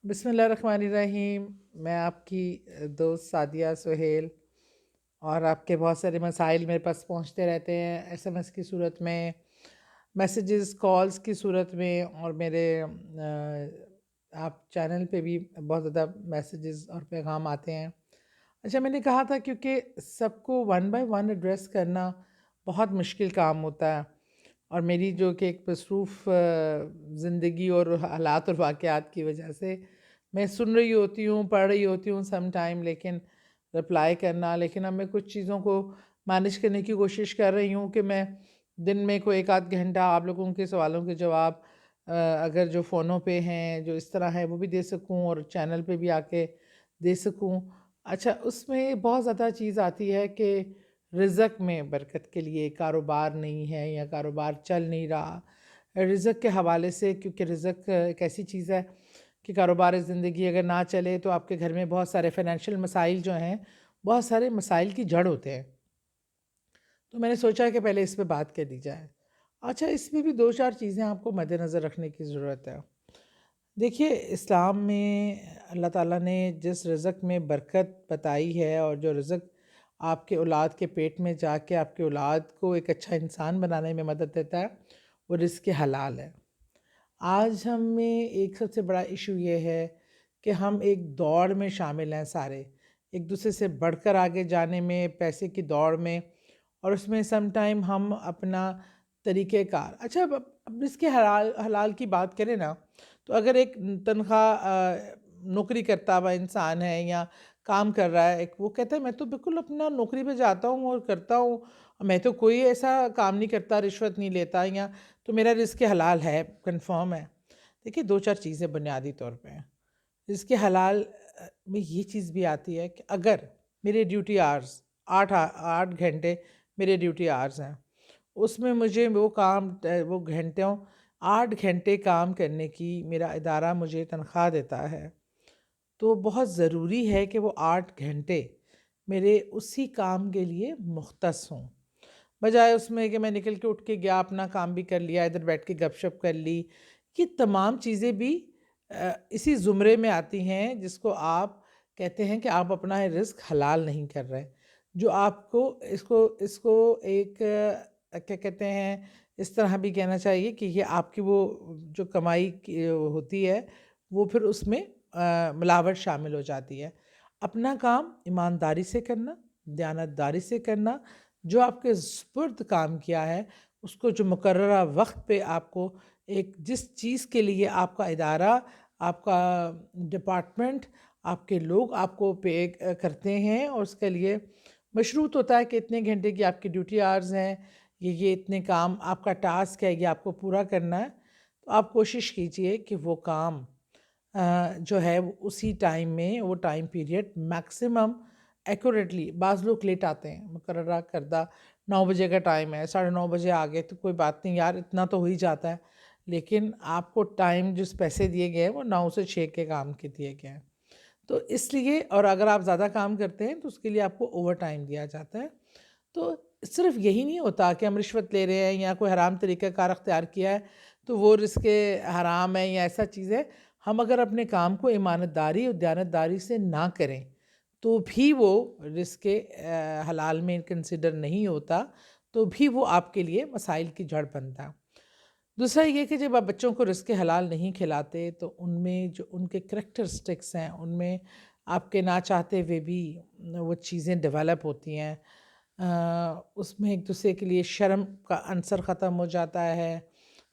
بسم اللہ الرحمن الرحیم۔ میں آپ کی دوست سعدیہ سہیل، اور آپ کے بہت سارے مسائل میرے پاس پہنچتے رہتے ہیں ایس ایم ایس کی صورت میں، میسیجز کالز کی صورت میں، اور میرے آپ چینل پہ بھی بہت زیادہ میسیجز اور پیغام آتے ہیں۔ اچھا، میں نے کہا تھا کیونکہ سب کو ون بائی ون ایڈریس کرنا بہت مشکل کام ہوتا ہے، اور میری جو کہ ایک مصروف زندگی اور حالات اور واقعات کی وجہ سے میں سن رہی ہوتی ہوں، پڑھ رہی ہوتی ہوں سم ٹائم، لیکن رپلائی کرنا، لیکن اب میں کچھ چیزوں کو مینیج کرنے کی کوشش کر رہی ہوں کہ میں دن میں کوئی ایک آدھ گھنٹہ آپ لوگوں کے سوالوں کے جواب اگر جو فونوں پہ ہیں جو اس طرح ہے وہ بھی دے سکوں، اور چینل پہ بھی آ کے دے سکوں۔ اچھا، اس میں بہت زیادہ چیز آتی ہے کہ رزق میں برکت کے لیے کاروبار نہیں ہے یا کاروبار چل نہیں رہا رزق کے حوالے سے، کیونکہ رزق ایک ایسی چیز ہے کہ کاروبار زندگی اگر نہ چلے تو آپ کے گھر میں بہت سارے فائنینشیل مسائل جو ہیں، بہت سارے مسائل کی جڑ ہوتے ہیں۔ تو میں نے سوچا کہ پہلے اس پہ بات کر دی جائے۔ اچھا، اس میں بھی دو چار چیزیں آپ کو مد نظر رکھنے کی ضرورت ہے۔ دیکھیے، اسلام میں اللہ تعالیٰ نے جس رزق میں برکت بتائی ہے، اور جو رزق آپ کے اولاد کے پیٹ میں جا کے آپ کے اولاد کو ایک اچھا انسان بنانے میں مدد دیتا ہے، وہ رزق حلال ہے۔ آج ہم میں ایک سب سے بڑا ایشو یہ ہے کہ ہم ایک دوڑ میں شامل ہیں سارے، ایک دوسرے سے بڑھ کر آگے جانے میں، پیسے کی دوڑ میں، اور اس میں سم ٹائم ہم اپنا طریقہ کار، اچھا اب اس کے حلال کی بات کریں نا، تو اگر ایک تنخواہ نوکری کرتا ہوا انسان ہے یا کام کر رہا ہے، ایک وہ کہتا ہے میں تو بالکل اپنا نوکری پہ جاتا ہوں اور کرتا ہوں، میں تو کوئی ایسا کام نہیں کرتا، رشوت نہیں لیتا، یا تو میرا رزق حلال ہے، کنفرم ہے۔ دیکھیے، دو چار چیزیں بنیادی طور پہ ہیں۔ رزق حلال میں یہ چیز بھی آتی ہے کہ اگر میرے ڈیوٹی آرز 8 گھنٹے میرے ڈیوٹی آرز ہیں، اس میں مجھے وہ کام، وہ گھنٹوں 8 گھنٹے کام کرنے کی میرا ادارہ مجھے تنخواہ دیتا ہے، تو بہت ضروری ہے کہ وہ 8 گھنٹے میرے اسی کام کے لیے مختص ہوں، بجائے اس میں کہ میں نکل کے اٹھ کے گیا، اپنا کام بھی کر لیا، ادھر بیٹھ کے گپ شپ کر لی۔ یہ تمام چیزیں بھی اسی زمرے میں آتی ہیں جس کو آپ کہتے ہیں کہ آپ اپنا رزق حلال نہیں کر رہے، جو آپ کو اس کو ایک کیا کہتے ہیں، اس طرح بھی کہنا چاہیے کہ یہ آپ کی وہ جو کمائی ہوتی ہے، وہ پھر اس میں ملاوٹ شامل ہو جاتی ہے۔ اپنا کام ایمانداری سے کرنا، دیانتداری سے کرنا، جو آپ کے سپرد کام کیا ہے اس کو جو مقررہ وقت پہ آپ کو ایک جس چیز کے لیے آپ کا ادارہ، آپ کا ڈپارٹمنٹ، آپ کے لوگ آپ کو پے کرتے ہیں، اور اس کے لیے مشروط ہوتا ہے کہ اتنے گھنٹے کی آپ کی ڈیوٹی آرز ہیں، یہ اتنے کام آپ کا ٹاسک ہے، یہ آپ کو پورا کرنا ہے، تو آپ کوشش کیجئے کہ وہ کام جو ہے وہ اسی ٹائم میں، وہ ٹائم پیریڈ میکسیمم ایکوریٹلی، بعض لوگ لیٹ آتے ہیں، مقررہ کردہ 9 بجے کا ٹائم ہے، 9:30 بجے آگے تو کوئی بات نہیں یار، اتنا تو ہو ہی جاتا ہے، لیکن آپ کو ٹائم جس پیسے دیے گئے ہیں وہ 9 سے 6 کے کام کے دیے گئے ہیں، تو اس لیے، اور اگر آپ زیادہ کام کرتے ہیں تو اس کے لیے آپ کو اوور ٹائم دیا جاتا ہے۔ تو صرف یہی نہیں ہوتا کہ ہم رشوت لے رہے ہیں یا کوئی حرام طریقہ کار اختیار کیا ہے تو وہ رزق حرام ہے یا ایسا چیز ہے۔ ہم اگر اپنے کام کو ایمانتداری اور دیانتداری سے نہ کریں تو بھی وہ رزق حلال میں کنسیڈر نہیں ہوتا، تو بھی وہ آپ کے لیے مسائل کی جڑ بنتا ہے۔ دوسرا یہ کہ جب آپ بچوں کو رزق حلال نہیں کھلاتے تو ان میں جو ان کے کریکٹرسٹکس ہیں، ان میں آپ کے نہ چاہتے ہوئے بھی وہ چیزیں ڈیولپ ہوتی ہیں۔ اس میں ایک دوسرے کے لیے شرم کا عنصر ختم ہو جاتا ہے،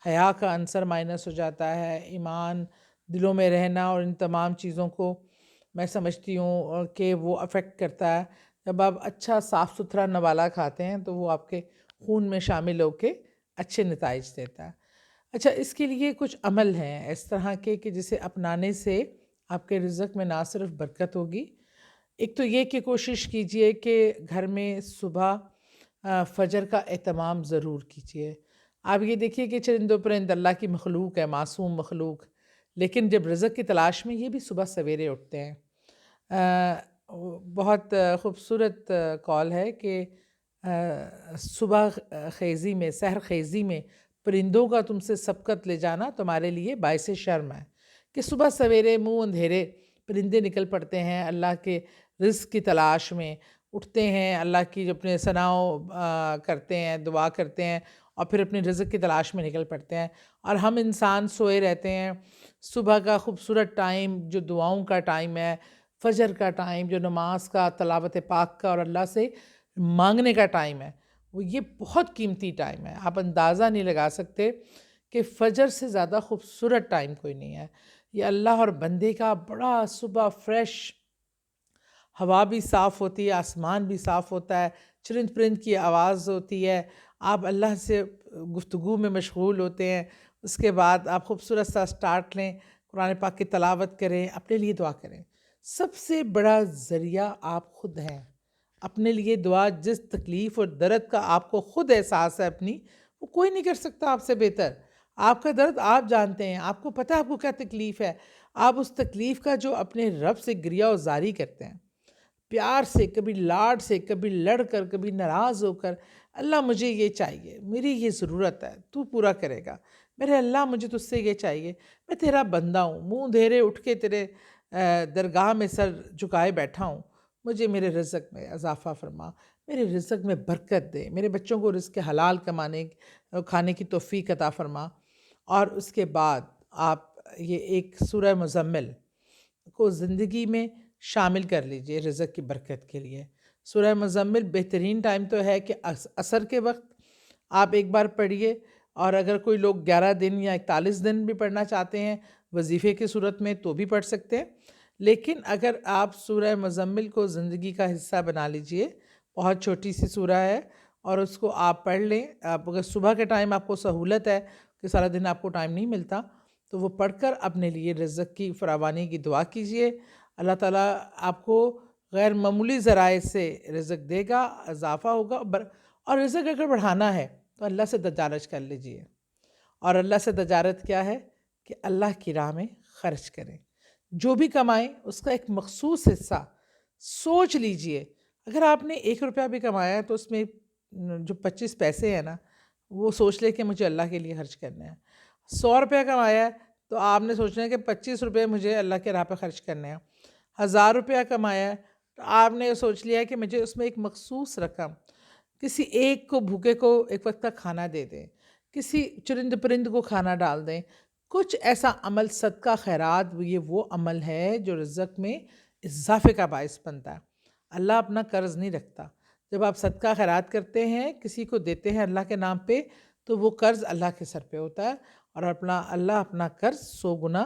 حیا کا عنصر مائنس ہو جاتا ہے، ایمان دلوں میں رہنا، اور ان تمام چیزوں کو میں سمجھتی ہوں کہ وہ افیکٹ کرتا ہے۔ جب آپ اچھا صاف ستھرا نوالا کھاتے ہیں تو وہ آپ کے خون میں شامل ہو کے اچھے نتائج دیتا ہے۔ اچھا، اس کے لیے کچھ عمل ہیں اس طرح کے کہ جسے اپنانے سے آپ کے رزق میں نہ صرف برکت ہوگی، ایک تو یہ کہ کوشش کیجئے کہ گھر میں صبح فجر کا اہتمام ضرور کیجئے۔ آپ یہ دیکھیے کہ چرند و پرند اللہ کی مخلوق ہے، معصوم مخلوق، لیکن جب رزق کی تلاش میں یہ بھی صبح سویرے اٹھتے ہیں۔ بہت خوبصورت کال ہے کہ صبح خیزی میں، سحر خیزی میں پرندوں کا تم سے سبقت لے جانا تمہارے لیے باعث شرم ہے، کہ صبح سویرے منہ اندھیرے پرندے نکل پڑتے ہیں اللہ کے رزق کی تلاش میں، اٹھتے ہیں اللہ کی اپنے ثناؤ کرتے ہیں، دعا کرتے ہیں، اور پھر اپنے رزق کی تلاش میں نکل پڑتے ہیں، اور ہم انسان سوئے رہتے ہیں۔ صبح کا خوبصورت ٹائم جو دعاؤں کا ٹائم ہے، فجر کا ٹائم جو نماز کا، تلاوت پاک کا اور اللہ سے مانگنے کا ٹائم ہے، وہ یہ بہت قیمتی ٹائم ہے۔ آپ اندازہ نہیں لگا سکتے کہ فجر سے زیادہ خوبصورت ٹائم کوئی نہیں ہے۔ یہ اللہ اور بندے کا بڑا صبح فریش، ہوا بھی صاف ہوتی ہے، آسمان بھی صاف ہوتا ہے، چرند پرند کی آواز ہوتی ہے، آپ اللہ سے گفتگو میں مشغول ہوتے ہیں، اس کے بعد آپ خوبصورت سا سٹارٹ لیں، قرآن پاک کی تلاوت کریں، اپنے لیے دعا کریں۔ سب سے بڑا ذریعہ آپ خود ہیں۔ اپنے لیے دعا، جس تکلیف اور درد کا آپ کو خود احساس ہے اپنی، وہ کوئی نہیں کر سکتا آپ سے بہتر۔ آپ کا درد آپ جانتے ہیں، آپ کو پتہ ہے آپ کو کیا تکلیف ہے، آپ اس تکلیف کا جو اپنے رب سے گریہ و زاری کرتے ہیں، پیار سے، کبھی لاڈ سے، کبھی لڑ کر، کبھی ناراض ہو کر، اللہ مجھے یہ چاہیے، میری یہ ضرورت ہے، تو پورا کرے گا، میرے اللہ مجھے تجھ سے یہ چاہیے، میں تیرا بندہ ہوں، منہ دھیرے اٹھ کے تیرے درگاہ میں سر جھکائے بیٹھا ہوں، مجھے میرے رزق میں اضافہ فرما، میرے رزق میں برکت دے، میرے بچوں کو رزق حلال کھانے کی توفیق عطا فرما۔ اور اس کے بعد آپ یہ ایک سورہ مزمل کو زندگی میں شامل کر لیجئے رزق کی برکت کے لیے۔ سورہ مزمل بہترین ٹائم تو ہے کہ عصر کے وقت آپ ایک بار پڑھیے، اور اگر کوئی لوگ 11 دن یا 41 دن بھی پڑھنا چاہتے ہیں وظیفے کی صورت میں تو بھی پڑھ سکتے ہیں، لیکن اگر آپ سورہ مزمل کو زندگی کا حصہ بنا لیجئے، بہت چھوٹی سی سورہ ہے، اور اس کو آپ پڑھ لیں۔ آپ اگر صبح کے ٹائم آپ کو سہولت ہے کہ سارا دن آپ کو ٹائم نہیں ملتا، تو وہ پڑھ کر اپنے لیے رزق کی فراوانی کی دعا کیجئے۔ اللہ تعالیٰ آپ کو غیر معمولی ذرائع سے رزق دے گا، اضافہ ہوگا، اور رزق اگر بڑھانا ہے تو اللہ سے تجارت کر لیجئے۔ اور اللہ سے تجارت کیا ہے کہ اللہ کی راہ میں خرچ کریں، جو بھی کمائیں اس کا ایک مخصوص حصہ سوچ لیجئے۔ اگر آپ نے 1 روپیہ بھی کمایا ہے تو اس میں جو 25 پیسے ہیں نا، وہ سوچ لے کہ مجھے اللہ کے لیے خرچ کرنے ہیں۔ 100 روپیہ کمایا ہے تو آپ نے سوچنا ہے کہ 25 روپے مجھے اللہ کے راہ پہ خرچ کرنے ہیں۔ 1000 روپیہ کمایا ہے تو آپ نے سوچ لیا ہے کہ مجھے اس میں ایک مخصوص رقم کسی ایک کو، بھوکے کو ایک وقت کا کھانا دے دیں، کسی چرند پرند کو کھانا ڈال دیں، کچھ ایسا عمل، صدقہ خیرات، یہ وہ عمل ہے جو رزق میں اضافے کا باعث بنتا ہے۔ اللہ اپنا قرض نہیں رکھتا۔ جب آپ صدقہ خیرات کرتے ہیں، کسی کو دیتے ہیں اللہ کے نام پہ، تو وہ قرض اللہ کے سر پہ ہوتا ہے، اور اللہ اپنا قرض 100 گنا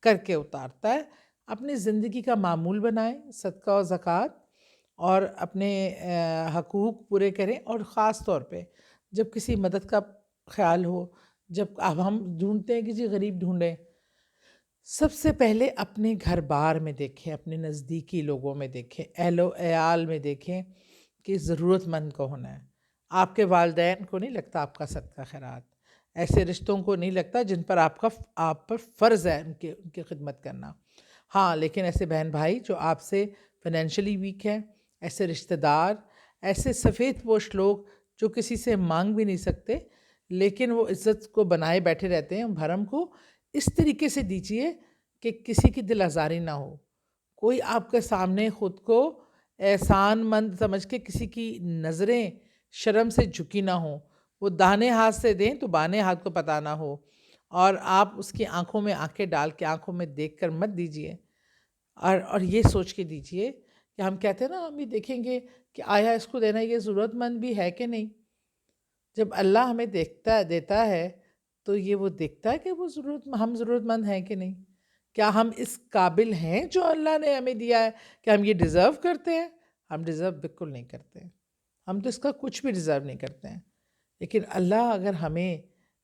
کر کے اتارتا ہے۔ اپنی زندگی کا معمول بنائیں صدقہ و زکوٰۃ، اور اپنے حقوق پورے کریں، اور خاص طور پہ جب کسی مدد کا خیال ہو، جب اب ہم ڈھونڈتے ہیں کسی غریب ڈھونڈیں، سب سے پہلے اپنے گھر بار میں دیکھیں، اپنے نزدیکی لوگوں میں دیکھیں، اہل و عیال میں دیکھیں کہ ضرورت مند کو ہونا ہے۔ آپ کے والدین کو نہیں لگتا آپ کا صدقہ خیرات، ایسے رشتوں کو نہیں لگتا جن پر آپ پر فرض ہے ان کی خدمت کرنا۔ ہاں، لیکن ایسے بہن بھائی جو آپ سے فائنینشلی ویک ہیں، ایسے رشتہ دار، ایسے سفید پوش لوگ جو کسی سے مانگ بھی نہیں سکتے لیکن وہ عزت کو بنائے بیٹھے رہتے ہیں، بھرم کو اس طریقے سے دیجئے کہ کسی کی دل آزاری نہ ہو، کوئی آپ کے سامنے خود کو احسان مند سمجھ کے کسی کی نظریں شرم سے جھکی نہ ہوں، وہ داہنے ہاتھ سے دیں تو بائیں ہاتھ کو پتہ نہ ہو، اور آپ اس کی آنکھوں میں آنکھیں ڈال کے آنکھوں میں دیکھ کر مت دیجئے، اور یہ سوچ کے دیجئے کہ ہم کہتے ہیں نا، ہم بھی دیکھیں گے کہ آیا اس کو دینا یہ ضرورت مند بھی ہے کہ نہیں۔ جب اللہ ہمیں دیتا ہے تو یہ وہ دیکھتا ہے کہ ہم ضرورت مند ہیں کہ نہیں، کیا ہم اس قابل ہیں جو اللہ نے ہمیں دیا ہے، کہ ہم یہ ڈیزرو کرتے ہیں؟ ہم ڈیزرو بالکل نہیں کرتے، ہم تو اس کا کچھ بھی ڈیزرو نہیں کرتے ہیں، لیکن اللہ اگر ہمیں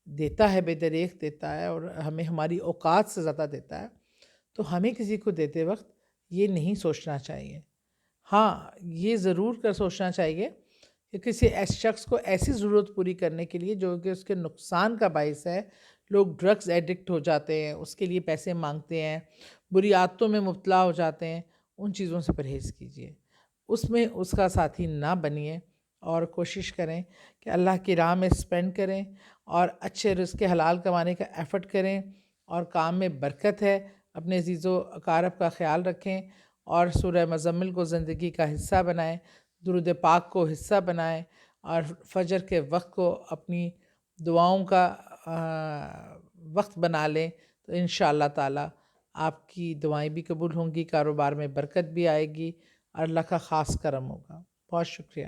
دیتا ہے، بے دریغ دیتا ہے، اور ہمیں ہماری اوقات سے زیادہ دیتا ہے، تو ہمیں کسی کو دیتے وقت یہ نہیں سوچنا چاہیے۔ ہاں، یہ ضرور سوچنا چاہیے کہ کسی ایسے شخص کو ایسی ضرورت پوری کرنے کے لیے جو کہ اس کے نقصان کا باعث ہے، لوگ ڈرگز ایڈکٹ ہو جاتے ہیں، اس کے لیے پیسے مانگتے ہیں، بری عادتوں میں مبتلا ہو جاتے ہیں، ان چیزوں سے پرہیز کیجیے، اس میں اس کا ساتھی نہ بنیے، اور کوشش کریں کہ اللہ کی راہ میں سپینڈ کریں، اور اچھے رزق حلال کمانے کا ایفرٹ کریں، اور کام میں برکت ہے. اپنے عزیز و اقارب کا خیال رکھیں اور سورہ مزمل کو زندگی کا حصہ بنائیں، درود پاک کو حصہ بنائیں اور فجر کے وقت کو اپنی دعاؤں کا وقت بنا لیں، تو انشاءاللہ تعالی آپ کی دعائیں بھی قبول ہوں گی، کاروبار میں برکت بھی آئے گی اور اللہ کا خاص کرم ہوگا. بہت شکریہ.